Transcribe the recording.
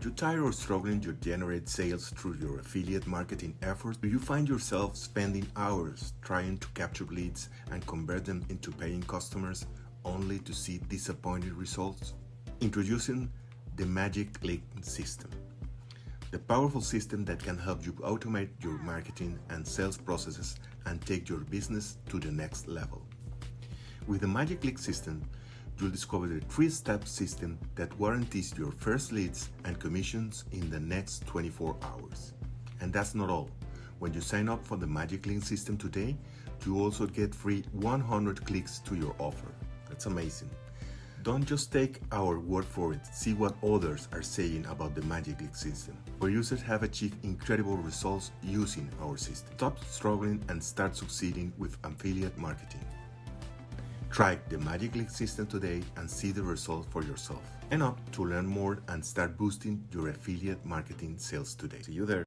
you tired of struggling to generate sales through your affiliate marketing efforts? Do you find yourself spending hours trying to capture leads and convert them into paying customers only to see disappointing results? Introducing the Magic Click system, the powerful system that can help you automate your marketing and sales processes and take your business to the next level. With the Magic Click system, you'll discover the 3-step system that guarantees your first leads and commissions in the next 24 hours. And that's not all. When you sign up for the Magic Click system today, you also get free 100 clicks to your offer. That's amazing. Don't just take our word for it. See what others are saying about the Magic Click system, where users have achieved incredible results using our system. Stop struggling and start succeeding with affiliate marketing. Try the Magic Click system today and see the results for yourself. Sign up to learn more and start boosting your affiliate marketing sales today. See you there.